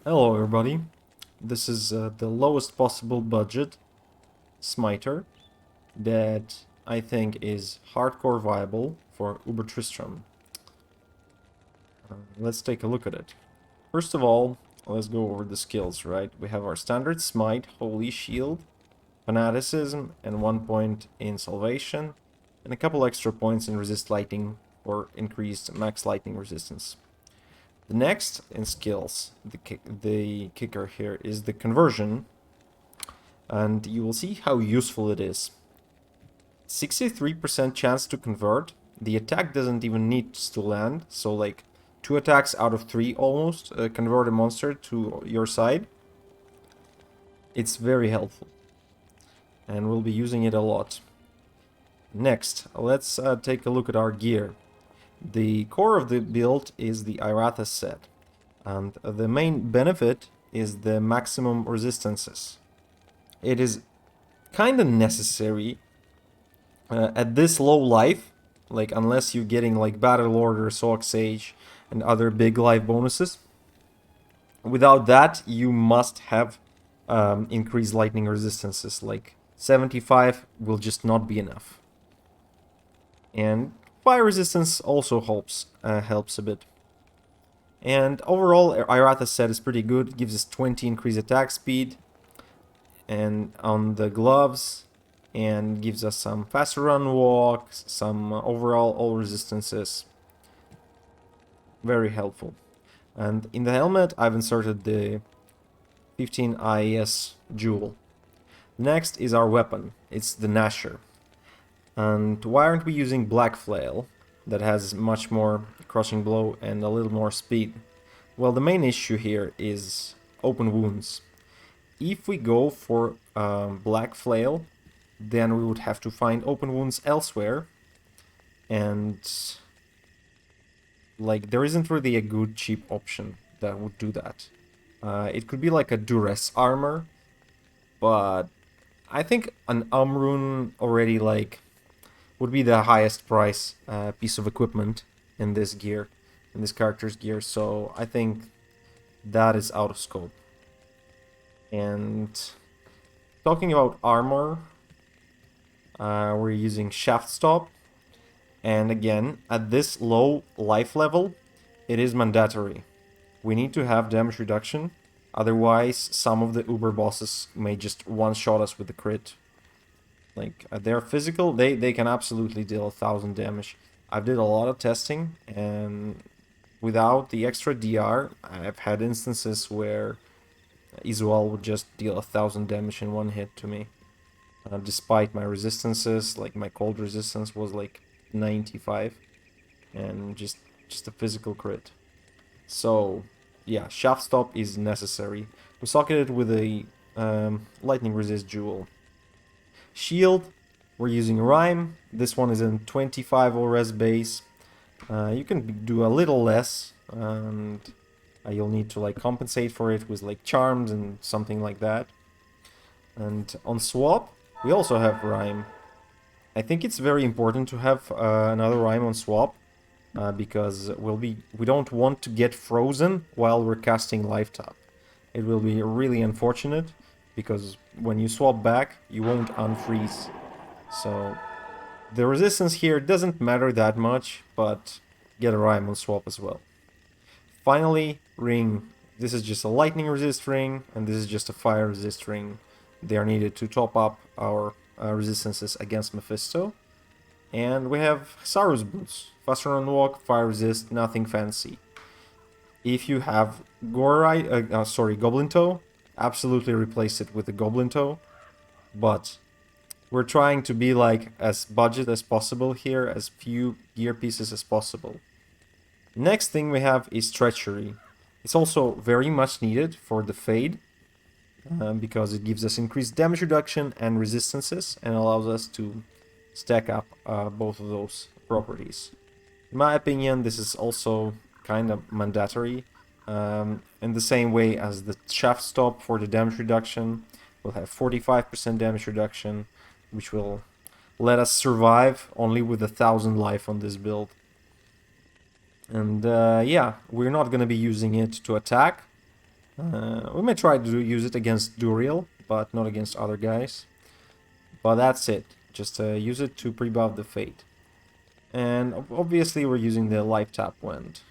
Hello everybody, this is the lowest possible budget smiter that I think is hardcore viable for Uber Tristram. Let's take a look at it. First of all, let's go over the skills, right? We have our standard smite, holy shield, fanaticism, and 1 point in salvation, and a couple extra points in resist lightning or increased max lightning resistance. The next in skills, the kicker here is the conversion, and you will see how useful it is. 63% chance to convert. The attack doesn't even need to land, so like 2 attacks out of 3 almost convert a monster to your side. It's very helpful, and we'll be using it a lot. Next, let's take a look at our gear. The core of the build is the Iratha set, and the main benefit is the maximum resistances. It is kind of necessary at this low life, like unless you're getting like Battle Order, Soak Sage, and other big life bonuses. Without that, you must have increased lightning resistances. Like 75 will just not be enough. And fire resistance also helps a bit. And overall, Iratha's set is pretty good. It gives us 20 increased attack speed, and on the gloves, and gives us some faster run walks, some overall all resistances. Very helpful. And in the helmet, I've inserted the 15 IES jewel. Next is our weapon. It's the Gnasher. And why aren't we using Black Flail, that has much more crushing blow and a little more speed? Well, the main issue here is open wounds. If we go for Black Flail, then we would have to find open wounds elsewhere, and like there isn't really a good cheap option that would do that. It could be like a duress armor, but I think an Amrun already like would be the highest price piece of equipment in this gear, in this character's gear, so I think that is out of scope. And talking about armor, we're using Shaftstop, and again, at this low life level, it is mandatory. We need to have damage reduction, otherwise some of the Uber bosses may just one-shot us with the crit. Like, they're physical, they can absolutely deal 1000 damage. I've did a lot of testing, and without the extra DR, I've had instances where Izual would just deal 1000 damage in one hit to me. Despite my resistances, like my cold resistance was like 95, and just a physical crit. So yeah, Shaftstop is necessary. We socket it with a lightning resist jewel. Shield, we're using Rhyme. This one is in 25 res base. You can do a little less, and you'll need to like compensate for it with like charms and something like that. And on swap, we also have Rhyme. I think it's very important to have another Rhyme on swap, because we don't want to get frozen while we're casting Life Tap. It will be really unfortunate, because when you swap back, you won't unfreeze. So the resistance here doesn't matter that much, but get a Rhyme on swap as well. Finally, ring. This is just a lightning resist ring, and this is just a fire resist ring. They are needed to top up our resistances against Mephisto. And we have Saru's boots. Faster on walk, fire resist, nothing fancy. If you have Goblin Toe, absolutely replace it with the Goblin Toe. But we're trying to be like as budget as possible here, as few gear pieces as possible. Next thing we have is Treachery. It's also very much needed for the Fade, because it gives us increased damage reduction and resistances, and allows us to stack up both of those properties. In my opinion, this is also kind of mandatory, in the same way as the Shaftstop for the damage reduction. We'll have 45% damage reduction, which will let us survive only with 1000 life on this build. And yeah, we're not going to be using it to attack, We may try to use it against Duriel, but not against other guys. But that's it. Just use it to pre-buff the Fate. And obviously we're using the Life Tap wand.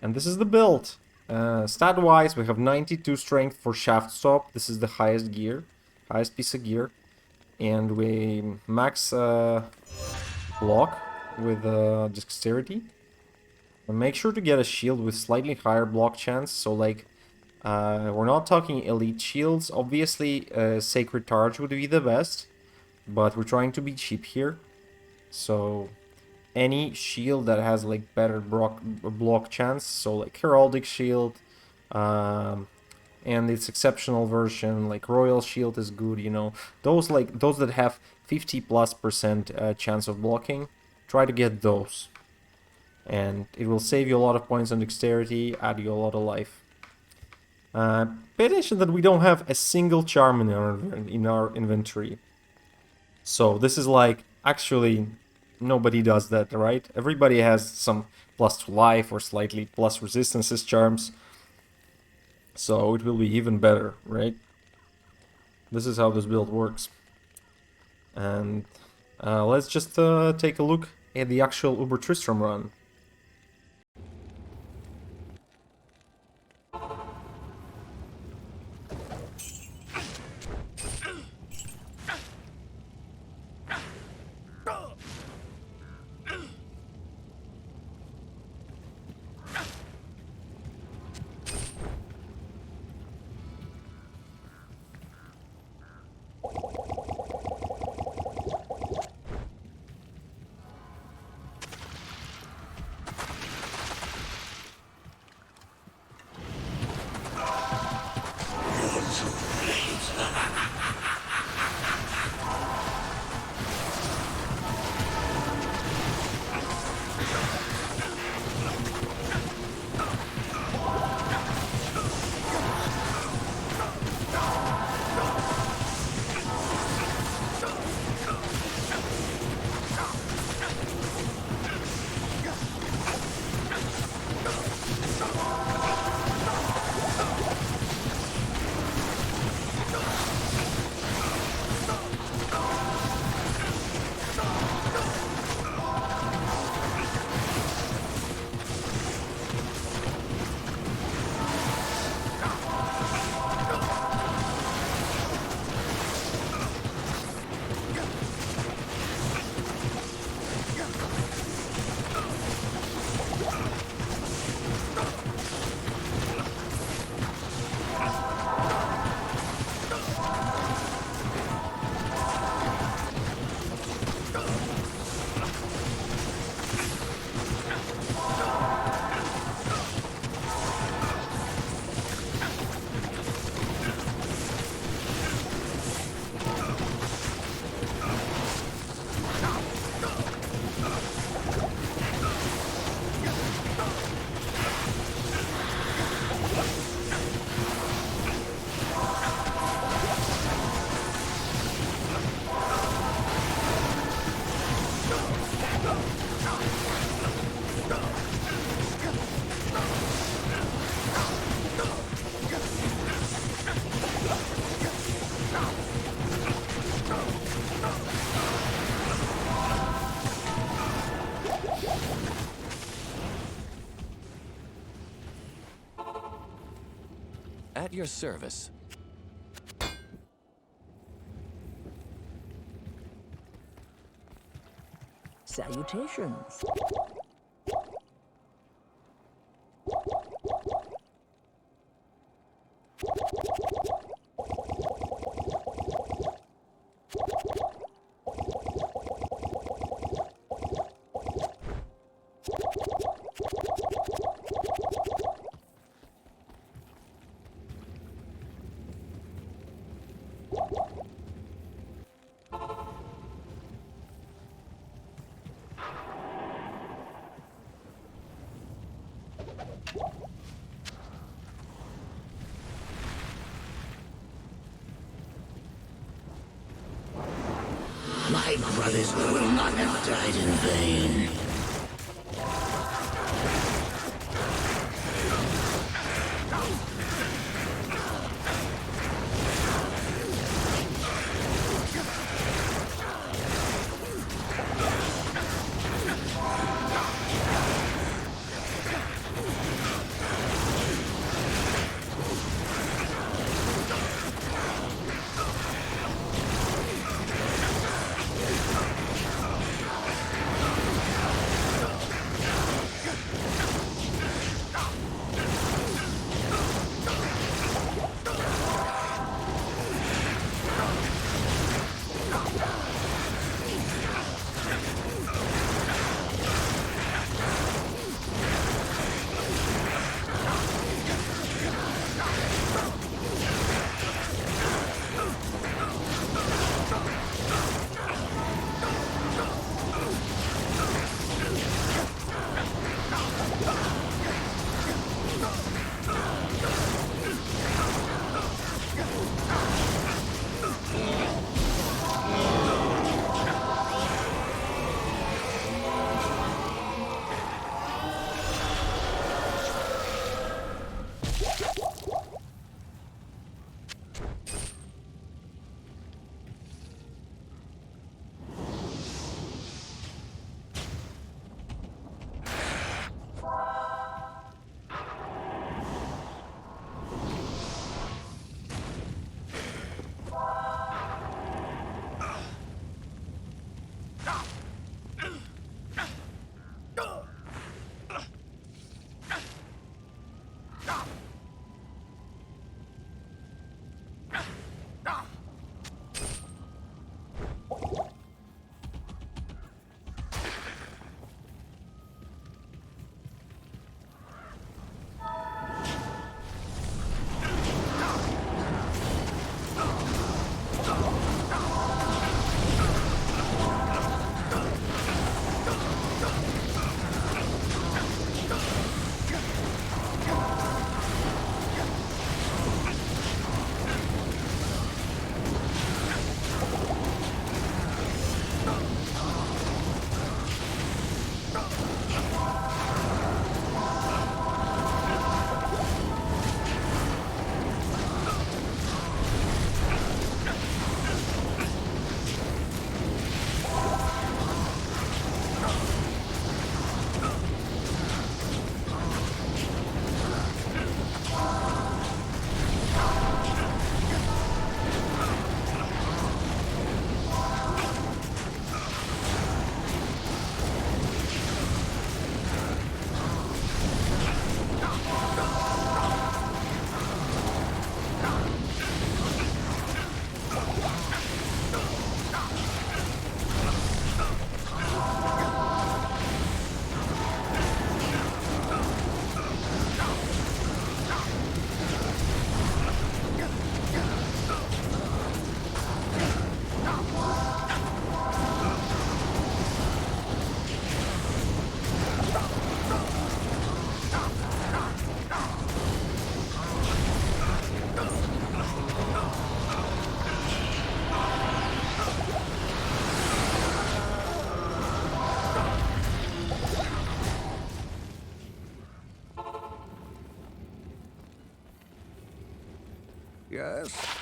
And this is the build. Stat-wise, we have 92 strength for Shaftstop. This is the highest gear, highest piece of gear. And we max block with dexterity. And make sure to get a shield with slightly higher block chance. So like, we're not talking elite shields. Obviously, Sacred Targe would be the best. But we're trying to be cheap here. So any shield that has like better block chance, so like Heraldic Shield, and its exceptional version, like Royal Shield is good, you know. Those that have 50+% chance of blocking, try to get those. And it will save you a lot of points on dexterity, add you a lot of life. Pay attention that we don't have a single charm in our inventory. So this is like, actually, nobody does that, right? Everybody has some plus to life or slightly plus resistances charms. So it will be even better, right? This is how this build works. And let's just take a look at the actual Uber Tristram run. At your service. Salutations. My brothers will not have died in vain. Yes?